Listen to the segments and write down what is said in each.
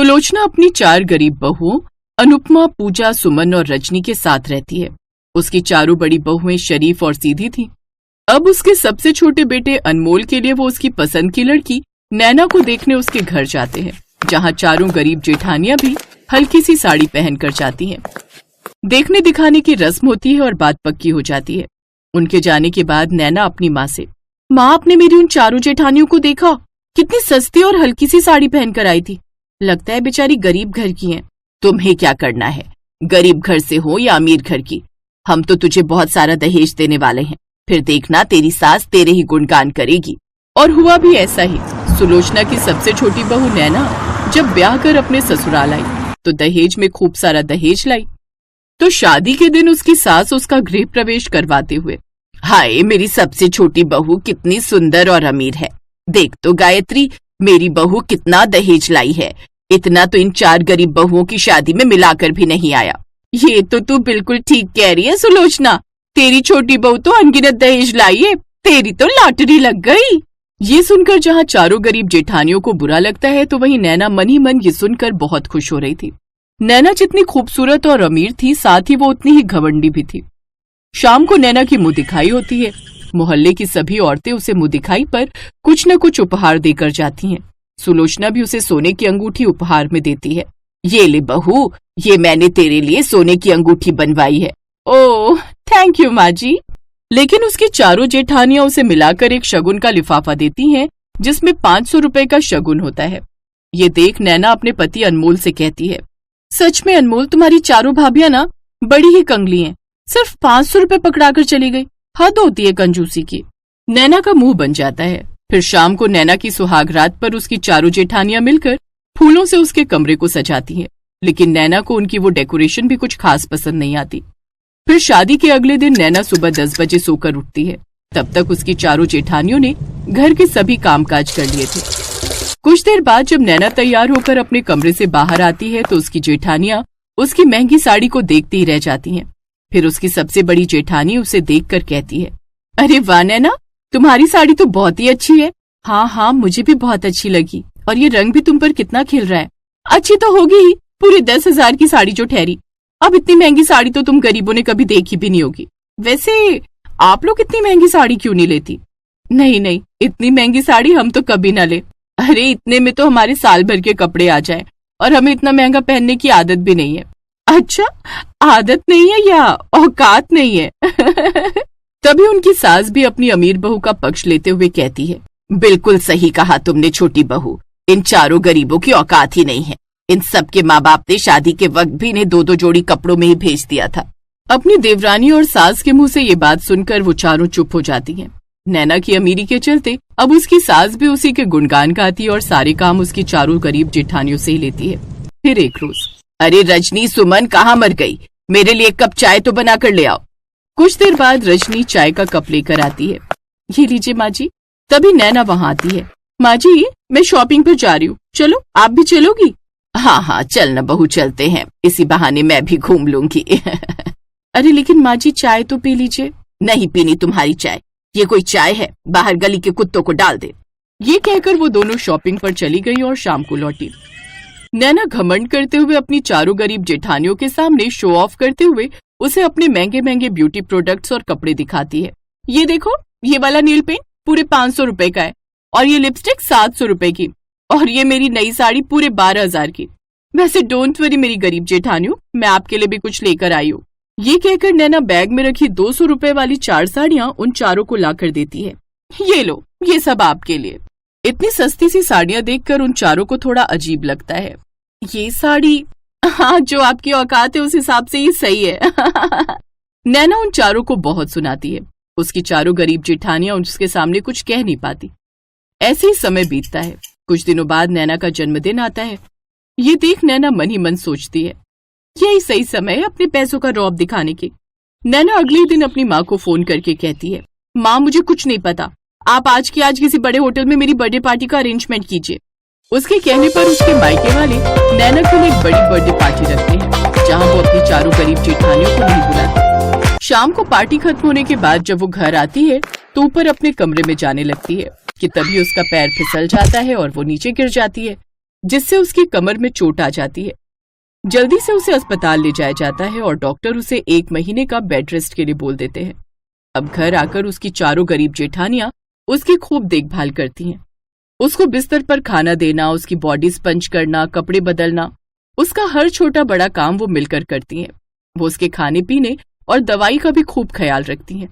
सुलोचना अपनी 4 गरीब बहुओं अनुपमा, पूजा, सुमन और रजनी के साथ रहती है। उसकी चारों बड़ी बहुएं शरीफ और सीधी थीं। अब उसके सबसे छोटे बेटे अनमोल के लिए वो उसकी पसंद की लड़की नैना को देखने उसके घर जाते हैं, जहाँ चारों गरीब जेठानियां भी हल्की सी साड़ी पहनकर जाती हैं। देखने दिखाने की रस्म होती है और बात पक्की हो जाती है। उनके जाने के बाद नैना अपनी माँ से, माँ आपने मेरी उन चारों जेठानियों को देखा, कितनी सस्ती और हल्की सी साड़ी पहनकर आई थी, लगता है बेचारी गरीब घर की हैं। तुम्हें क्या करना है, गरीब घर से हो या अमीर घर की, हम तो तुझे बहुत सारा दहेज देने वाले हैं, फिर देखना तेरी सास तेरे ही गुणगान करेगी। और हुआ भी ऐसा ही। सुलोचना की सबसे छोटी बहू नैना जब ब्याह कर अपने ससुराल आई तो दहेज में खूब सारा दहेज लाई। तो शादी के दिन उसकी सास उसका गृह प्रवेश करवाते हुए, हाय मेरी सबसे छोटी बहू कितनी सुंदर और अमीर है, देख तो गायत्री मेरी बहू कितना दहेज लाई है, इतना तो इन 4 गरीब बहुओं की शादी में मिलाकर भी नहीं आया। ये तो तू बिल्कुल ठीक कह रही है सुलोचना, तेरी छोटी बहू तो अनगिनत दहेज लाई है, तेरी तो लॉटरी लग गई। ये सुनकर जहाँ चारों गरीब जेठानियों को बुरा लगता है तो वहीं नैना मन ही मन ये सुनकर बहुत खुश हो रही थी। नैना जितनी खूबसूरत और अमीर थी, साथ ही वो उतनी ही घमंडी भी थी। शाम को नैना की मुंह दिखाई होती है। मोहल्ले की सभी औरतें उसे मुंह दिखाई पर कुछ न कुछ उपहार देकर जाती हैं। सुलोचना भी उसे सोने की अंगूठी उपहार में देती है। ये ले बहू, ये मैंने तेरे लिए सोने की अंगूठी बनवाई है। ओह थैंक यू माँ जी। लेकिन उसकी चारों जेठानियां उसे मिलाकर एक शगुन का लिफाफा देती हैं, जिसमें 500 रुपए का शगुन होता है। ये देख नैना अपने पति अनमोल से कहती है, सच में अनमोल तुम्हारी चारों भाभियां ना बड़ी ही कंगली हैं, सिर्फ 500 रुपए पकड़ाकर चली गई, हद होती है कंजूसी की। नैना का मुंह बन जाता है। फिर शाम को नैना की सुहागरात पर उसकी चारों जेठानियां मिलकर फूलों से उसके कमरे को सजाती हैं, लेकिन नैना को उनकी वो डेकोरेशन भी कुछ खास पसंद नहीं आती। फिर शादी के अगले दिन नैना सुबह 10 बजे सोकर उठती है। तब तक उसकी चारों जेठानियों ने घर के सभी कामकाज कर लिए थे। कुछ देर बाद जब नैना तैयार होकर अपने कमरे से बाहर आती है तो उसकी जेठानियां उसकी महंगी साड़ी को देखती ही रह जाती हैं। फिर उसकी सबसे बड़ी जेठानी उसे देखकर कहती है, अरे वाह नैना, तुम्हारी साड़ी तो बहुत ही अच्छी है। हाँ हाँ मुझे भी बहुत अच्छी लगी, और ये रंग भी तुम पर कितना खिल रहा है। अच्छी तो होगी ही, पूरे 10,000 की साड़ी जो ठहरी। अब इतनी महंगी साड़ी तो तुम गरीबों ने कभी देखी भी नहीं होगी। वैसे आप लोग इतनी महंगी साड़ी क्यों नहीं लेती? नहीं नहीं, इतनी महंगी साड़ी हम तो कभी ना ले। अरे इतने में तो हमारे साल भर के कपड़े आ जाएं, और हमें इतना महंगा पहनने की आदत भी नहीं है। अच्छा, आदत नहीं है या औकात नहीं है? तभी उनकी सास भी अपनी अमीर बहू का पक्ष लेते हुए कहती है, बिल्कुल सही कहा तुमने छोटी बहू, इन चारों गरीबों की औकात ही नहीं है। इन सब के माँ बाप ने शादी के वक्त भी इन्हें 2-2 जोड़ी कपड़ों में ही भेज दिया था। अपनी देवरानी और सास के मुंह से ये बात सुनकर वो चारों चुप हो जाती हैं। नैना की अमीरी के चलते अब उसकी सास भी उसी के गुणगान गाती है और सारे काम उसकी चारों गरीब जेठानियों से ही लेती है। फिर एक रोज, अरे रजनी सुमन कहाँ मर गई, मेरे लिए 1 कप चाय तो बना कर ले आओ। कुछ देर बाद रजनी चाय का कप लेकर आती है। ये लीजिए माँ जी। तभी नैना वहाँ आती है। माँ जी मैं शॉपिंग पर जा रही हूँ, चलो आप भी चलोगी? हाँ हाँ चल न बहू, चलते हैं, इसी बहाने मैं भी घूम लूंगी। अरे लेकिन माँ जी चाय तो पी लीजिए। नहीं पीनी तुम्हारी चाय, ये कोई चाय है, बाहर गली के कुत्तों को डाल दे। ये कहकर वो दोनों शॉपिंग पर चली गई और शाम को लौटी। नैना घमंड करते हुए अपनी चारों गरीब जेठानियों के सामने शो ऑफ करते हुए उसे अपने महंगे महंगे ब्यूटी प्रोडक्ट्स और कपड़े दिखाती है। ये देखो, ये वाला नील पेंट पूरे 500 रुपए का है, और ये लिपस्टिक 700 रुपए की, और ये मेरी नई साड़ी पूरे 12,000 की। वैसे डोंट वरी मेरी गरीब जेठानियों, मैं आपके लिए भी कुछ लेकर आई हूँ। ये कहकर नैना बैग में रखी 200 रुपए वाली 4 साड़ियाँ उन चारों को लाकर देती है। ये लो, ये सब आपके लिए। इतनी सस्ती सी साड़ियाँ देखकर उन चारों को थोड़ा अजीब लगता है। ये साड़ी, हाँ जो आपकी औकात है उस हिसाब से ये सही है। नैना उन चारों को बहुत सुनाती है। उसकी चारों गरीब जेठानियां उसके सामने कुछ कह नहीं पाती। ऐसे ही समय बीतता है। कुछ दिनों बाद नैना का जन्मदिन आता है। ये देख नैना मन ही मन सोचती है, यही सही समय है अपने पैसों का रौब दिखाने की। नैना अगले दिन अपनी माँ को फोन करके कहती है, माँ मुझे कुछ नहीं पता, आप आज की आज किसी बड़े होटल में मेरी बर्थडे पार्टी का अरेंजमेंट कीजिए। उसके कहने पर उसके मायके वाले नैना के लिए एक बड़ी बर्थडे पार्टी रखते हैं, जहाँ वो अपनी चारों गरीब जेठानियों को नहीं बुलाती। शाम को पार्टी खत्म होने के बाद जब वो घर आती है तो ऊपर अपने कमरे में जाने लगती है कि तभी उसका पैर फिसल जाता है और वो नीचे गिर जाती है। जिससे उसकी कमर में चोट आ जाती है। जल्दी से उसे अस्पताल ले जाया जाता है और डॉक्टर उसे 1 महीने का बेड रेस्ट के लिए बोल देते हैं। अब घर आकर उसकी चारों गरीब जेठानियां उसकी खूब देखभाल करती हैं। उसको बिस्तर पर खाना देना, उसकी बॉडी स्पंज करना, कपड़े बदलना, उसका हर छोटा बड़ा काम वो मिलकर करती हैं। वो उसके खाने पीने और दवाई का भी खूब ख्याल रखती हैं।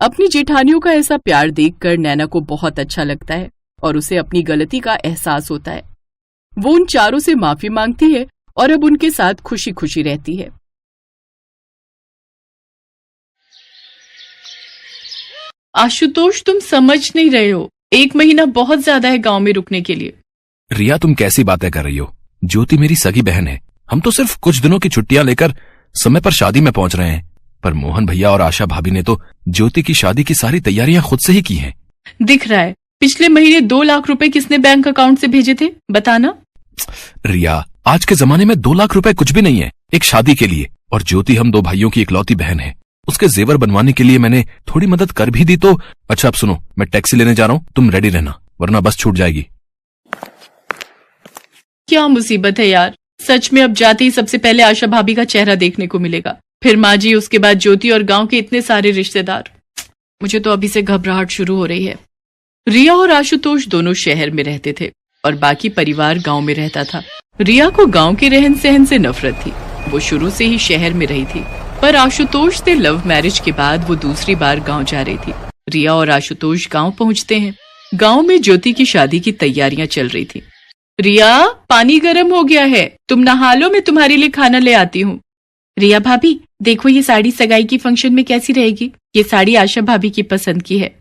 अपनी जेठानियों का ऐसा प्यार देखकर नैना को बहुत अच्छा लगता है और उसे अपनी गलती का एहसास होता है। वो उन चारों से माफी मांगती है और अब उनके साथ खुशी खुशी रहती है। आशुतोष, तुम समझ नहीं रहे हो, 1 महीना बहुत ज्यादा है गांव में रुकने के लिए। रिया, तुम कैसी बातें कर रही हो? ज्योति मेरी सगी बहन है। हम तो सिर्फ कुछ दिनों की छुट्टियां लेकर समय पर शादी में पहुंच रहे हैं। पर मोहन भैया और आशा भाभी ने तो ज्योति की शादी की सारी तैयारियां खुद से ही की हैं। दिख रहा है। पिछले महीने 2 लाख रुपए किसने बैंक अकाउंट से भेजे थे, बताना। रिया, आज के जमाने में 2 लाख रुपए कुछ भी नहीं है एक शादी के लिए। और ज्योति हम 2 भाइयों की इकलौती बहन है। उसके जेवर बनवाने के लिए मैंने थोड़ी मदद कर भी दी तो। अच्छा, अब सुनो, मैं टैक्सी लेने जा रहा हूँ, तुम रेडी रहना वरना बस छूट जाएगी। क्या मुसीबत है यार, सच में अब जाते ही सबसे पहले आशा भाभी का चेहरा देखने को मिलेगा, फिर माँ जी, उसके बाद ज्योति और गांव के इतने सारे रिश्तेदार। मुझे तो अभी से घबराहट शुरू हो रही है। रिया और आशुतोष दोनों शहर में रहते थे और बाकी परिवार गांव में रहता था। रिया को गांव के रहन सहन से नफरत थी। वो शुरू से ही शहर में रही थी, पर आशुतोष से लव मैरिज के बाद वो दूसरी बार गांव जा रही थी। रिया और आशुतोष गांव पहुंचते हैं। गांव में ज्योति की शादी की तैयारियां चल रही थी। रिया, पानी गर्म हो गया है, तुम नहा लो, मैं तुम्हारे लिए खाना ले आती हूँ। रिया भाभी, देखो ये साड़ी सगाई की फंक्शन में कैसी रहेगी। ये साड़ी आशा भाभी की पसंद की है।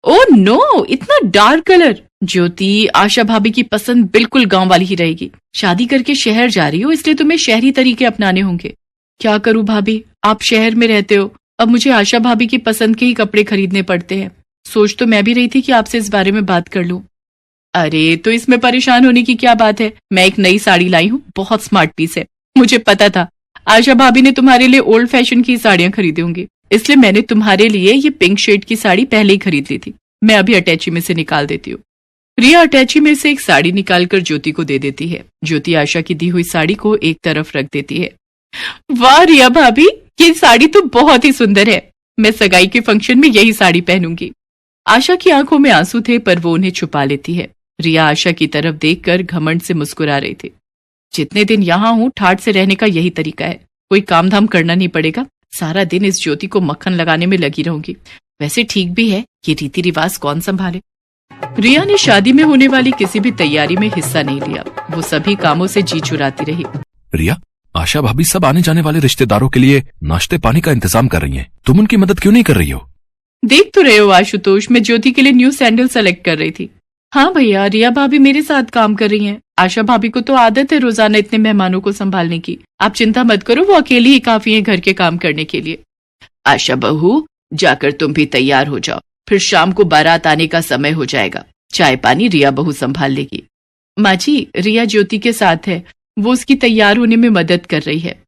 ओह नो, इतना डार्क कलर। ज्योति, आशा भाभी की पसंद बिल्कुल गांव वाली ही रहेगी। शादी करके शहर जा रही हो, इसलिए तुम्हें शहरी तरीके अपनाने होंगे। क्या करूं भाभी, आप शहर में रहते हो, अब मुझे आशा भाभी की पसंद के ही कपड़े खरीदने पड़ते हैं। सोच तो मैं भी रही थी कि आपसे इस बारे में बात कर लूं। अरे, तो इसमें परेशान होने की क्या बात है। मैं एक नई साड़ी लाई हूँ, बहुत स्मार्ट पीस है। मुझे पता था आशा भाभी ने तुम्हारे लिए ओल्ड फैशन की साड़ियां खरीदी होंगी, इसलिए मैंने तुम्हारे लिए ये पिंक शेड की साड़ी पहले ही खरीद ली थी। मैं अभी अटैची में से निकाल देती हूँ। रिया अटैची में से एक साड़ी निकालकर ज्योति को दे देती है। ज्योति आशा की दी हुई साड़ी को एक तरफ रख देती है। वाह रिया भाभी, ये साड़ी तो बहुत ही सुंदर है। मैं सगाई के फंक्शन में यही साड़ी पहनूंगी। आशा की आंखों में आंसू थे, पर वो उन्हें छुपा लेती है। रिया आशा की तरफ देखकर घमंड से मुस्कुरा रही थी। जितने दिन यहाँ हूँ, ठाठ से रहने का यही तरीका है। कोई काम धाम करना नहीं पड़ेगा। सारा दिन इस ज्योति को मक्खन लगाने में लगी रहूंगी। वैसे ठीक भी है, ये रीति रिवाज कौन संभाले। रिया ने शादी में होने वाली किसी भी तैयारी में हिस्सा नहीं लिया। वो सभी कामों से जी चुराती रही। रिया, आशा भाभी सब आने जाने वाले रिश्तेदारों के लिए नाश्ते पानी का इंतजाम कर रही हैं। तुम उनकी मदद क्यों नहीं कर रही हो? देख तो रहे हो आशुतोष, मैं ज्योति के लिए न्यू सैंडल सेलेक्ट कर रही थी। हाँ भैया, रिया भाभी मेरे साथ काम कर रही हैं। आशा भाभी को तो आदत है रोजाना इतने मेहमानों को संभालने की। आप चिंता मत करो, वो अकेली ही काफी है घर के काम करने के लिए। आशा बहू, जाकर तुम भी तैयार हो जाओ, फिर शाम को बारात आने का समय हो जाएगा। चाय पानी रिया बहू संभाल लेगी। माँ जी, रिया ज्योति के साथ है, वो उसकी तैयार होने में मदद कर रही है।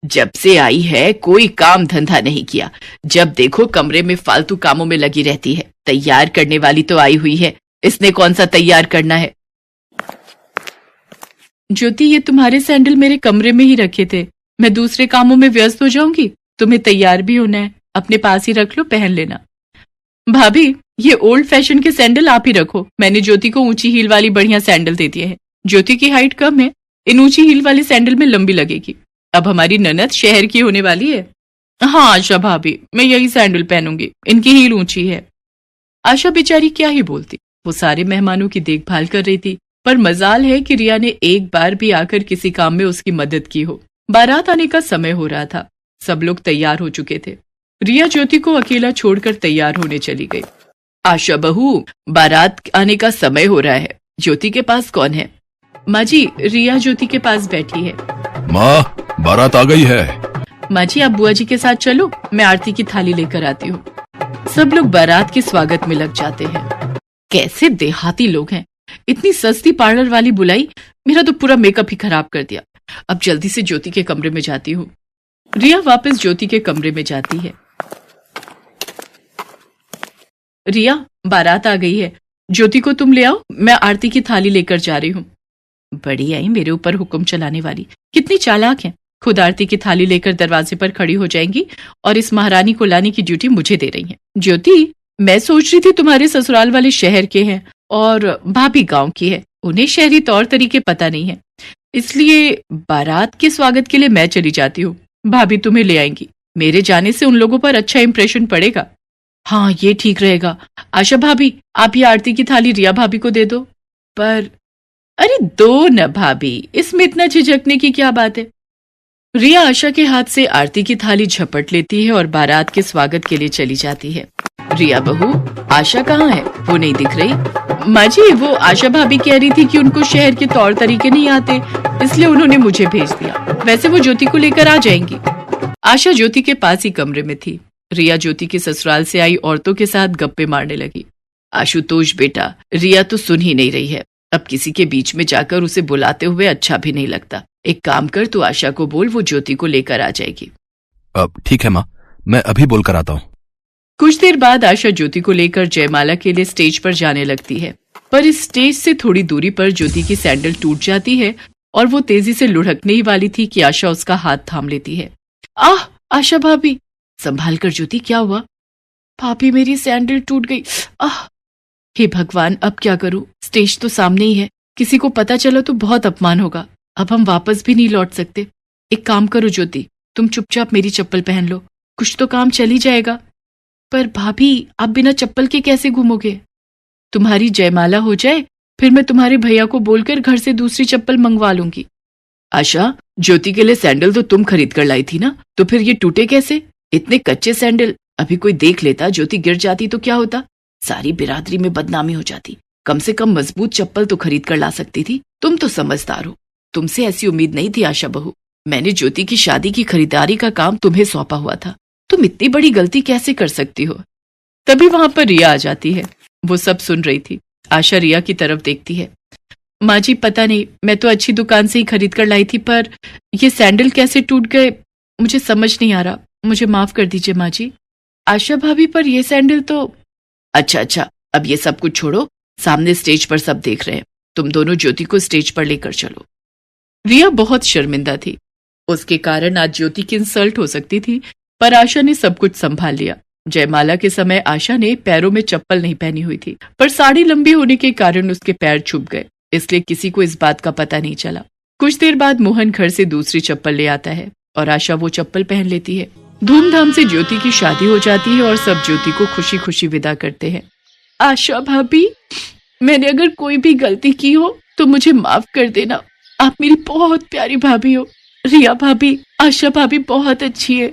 जब से आई है कोई काम धंधा नहीं किया। जब देखो कमरे में फालतू कामों में लगी रहती है। तैयार करने वाली तो आई हुई है, इसने कौन सा तैयार करना है। ज्योति, ये तुम्हारे सैंडल मेरे कमरे में ही रखे थे। मैं दूसरे कामों में व्यस्त हो जाऊंगी, तुम्हें तैयार भी होना है। अपने पास ही रख लो, पहन लेना। भाभी, ये ओल्ड फैशन के सैंडल आप ही रखो। मैंने ज्योति को ऊंची हील वाली बढ़िया सैंडल दे दिए हैं। ज्योति की हाइट कम है, इन ऊंची हील वाले सैंडल में लंबी लगेगी। अब हमारी ननद शहर की होने वाली है। हाँ आशा भाभी, मैं यही सैंडल पहनूंगी, इनकी हील ऊंची है। आशा बेचारी क्या ही बोलती, वो सारे मेहमानों की देखभाल कर रही थी। पर मजाल है कि रिया ने एक बार भी आकर किसी काम में उसकी मदद की हो। बारात आने का समय हो रहा था, सब लोग तैयार हो चुके थे। रिया ज्योति को अकेला छोड़कर तैयार होने चली गई। आशा बहू, बारात आने का समय हो रहा है, ज्योति के पास कौन है? माँ जी, रिया ज्योति के पास बैठी है। माँ, बारात आ गई है। माँ जी, आप बुआ जी के साथ चलो, मैं आरती की थाली लेकर आती हूँ। सब लोग बारात के स्वागत में लग जाते हैं। कैसे देहाती लोग हैं, इतनी सस्ती पार्लर वाली बुलाई, मेरा तो पूरा मेकअप ही खराब कर दिया। अब जल्दी से ज्योति के कमरे में जाती हूँ। रिया वापस ज्योति के कमरे में जाती है। रिया, बारात आ गई है, ज्योति को तुम ले आओ, मैं आरती की थाली लेकर जा रही हूँ। बड़ी आई मेरे ऊपर हुक्म चलाने वाली, कितनी चालाक है। खुद आरती की थाली लेकर दरवाजे पर खड़ी हो जाएंगी और इस महारानी को लाने की ड्यूटी मुझे दे रही है। ज्योति, मैं सोच रही थी तुम्हारे ससुराल वाले शहर के हैं और भाभी गांव की है, उन्हें शहरी तौर तरीके पता नहीं है, इसलिए बारात के स्वागत के लिए मैं चली जाती हूँ। भाभी तुम्हें ले आएंगी, मेरे जाने से उन लोगों पर अच्छा इंप्रेशन पड़ेगा। हाँ, ये ठीक रहेगा। आशा भाभी, आप ये आरती की थाली रिया भाभी को दे दो। पर अरे दो न भाभी, इसमें इतना झिझकने की क्या बात है। रिया आशा के हाथ से आरती की थाली झपट लेती है और बारात के स्वागत के लिए चली जाती है। रिया बहू, आशा कहाँ है? वो नहीं दिख रही। माँ जी, वो आशा भाभी कह रही थी कि उनको शहर के तौर तरीके नहीं आते, इसलिए उन्होंने मुझे भेज दिया। वैसे वो ज्योति को लेकर आ जाएंगी। आशा ज्योति के पास ही कमरे में थी। रिया ज्योति के ससुराल से आई औरतों के साथ गप्पे मारने लगी। आशुतोष बेटा, रिया तो सुन ही नहीं रही है, अब किसी के बीच में जाकर उसे बुलाते हुए अच्छा भी नहीं लगता। एक काम कर, तू आशा को बोल, वो ज्योति को लेकर आ जाएगी। अब ठीक है माँ, मैं अभी बोल कर आता हूँ। कुछ देर बाद आशा ज्योति को लेकर जयमाला के लिए स्टेज पर जाने लगती है, पर इस स्टेज से थोड़ी दूरी पर ज्योति की सैंडल टूट जाती है और वो तेजी से लुढ़कने ही वाली थी कि आशा उसका हाथ थाम लेती है। आह आशा भाभी, संभाल कर ज्योति, क्या हुआ? भाभी, मेरी सैंडल टूट गई। आह, हे भगवान, अब क्या करूं? स्टेज तो सामने ही है, किसी को पता चला तो बहुत अपमान होगा। अब हम वापस भी नहीं लौट सकते। एक काम करो ज्योति, तुम चुपचाप मेरी चप्पल पहन लो, कुछ तो काम चल ही जाएगा। पर भाभी, आप बिना चप्पल के कैसे घूमोगे? तुम्हारी जयमाला हो जाए, फिर मैं तुम्हारे भैया को बोलकर घर से दूसरी चप्पल मंगवा लूंगी। आशा, ज्योति के लिए सैंडल तो तुम खरीद कर लाई थी ना, तो फिर ये टूटे कैसे? इतने कच्चे सैंडल, अभी कोई देख लेता, ज्योति गिर जाती तो क्या होता? सारी बिरादरी में बदनामी हो जाती। कम से कम मजबूत चप्पल तो खरीद कर ला सकती थी। तुम तो समझदार हो, तुमसे ऐसी उम्मीद नहीं थी आशा बहू। मैंने ज्योति की शादी की खरीदारी का काम तुम्हें सौंपा हुआ था, तुम इतनी बड़ी गलती कैसे कर सकती हो? तभी वहां पर रिया आ जाती है। वो सब सुन रही थी। आशा रिया की तरफ देखती है। माँ जी, पता नहीं, मैं तो अच्छी दुकान से ही खरीद कर लाई थी, पर ये सैंडल कैसे टूट गए मुझे समझ नहीं आ रहा, मुझे माफ कर दीजिए माँ जी। आशा भाभी, पर ये सैंडल तो... अच्छा, अब ये सब कुछ छोड़ो, सामने स्टेज पर सब देख रहे हैं, तुम दोनों ज्योति को स्टेज पर लेकर चलो। रिया बहुत शर्मिंदा थी, उसके कारण आज ज्योति की इंसल्ट हो सकती थी, पर आशा ने सब कुछ संभाल लिया। जयमाला के समय आशा ने पैरों में चप्पल नहीं पहनी हुई थी, पर साड़ी लंबी होने के कारण उसके पैर छुप गए, इसलिए किसी को इस बात का पता नहीं चला। कुछ देर बाद मोहन घर से दूसरी चप्पल ले आता है और आशा वो चप्पल पहन लेती है। धूमधाम से ज्योति की शादी हो जाती है और सब ज्योति को खुशी खुशी विदा करते हैं। आशा भाभी, मैंने अगर कोई भी गलती की हो तो मुझे माफ कर देना, आप मेरी बहुत प्यारी भाभी हो। रिया भाभी, आशा भाभी बहुत अच्छी है,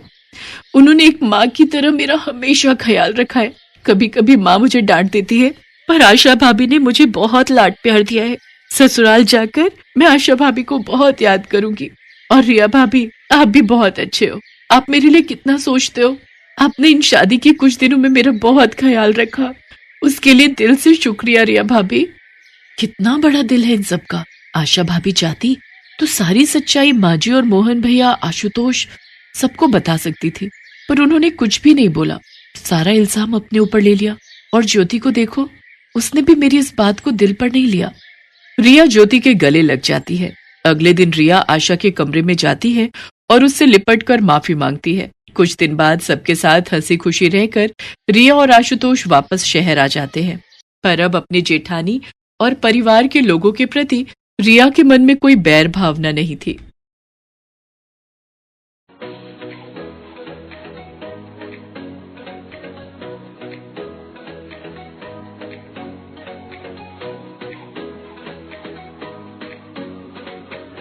उन्होंने एक माँ की तरह मेरा हमेशा ख्याल रखा है। कभी कभी माँ मुझे डांट देती है, पर आशा भाभी ने मुझे बहुत लाड प्यार दिया है। ससुराल जाकर मैं आशा भाभी को बहुत याद करूंगी। और रिया भाभी, आप भी बहुत अच्छे हो, आप मेरे लिए कितना सोचते हो। आपने इन शादी के कुछ दिनों में मेरा बहुत ख्याल रखा, उसके लिए दिल से शुक्रिया रिया भाभी। कितना बड़ा दिल है इन सबका। आशा भाभी चाहती तो सारी सच्चाई माजी और मोहन भैया, आशुतोष सबको बता सकती थी, पर उन्होंने कुछ भी नहीं बोला, सारा इल्जाम अपने ऊपर ले लिया। और ज्योति को देखो, उसने भी मेरी इस बात को दिल पर नहीं लिया। रिया ज्योति के गले लग जाती है। अगले दिन रिया आशा के कमरे में जाती है और उससे लिपट कर माफी मांगती है। कुछ दिन बाद सबके साथ हंसी खुशी रहकर रिया और आशुतोष वापस शहर आ जाते हैं, पर अब अपने जेठानी और परिवार के लोगों के प्रति रिया के मन में कोई बैर भावना नहीं थी।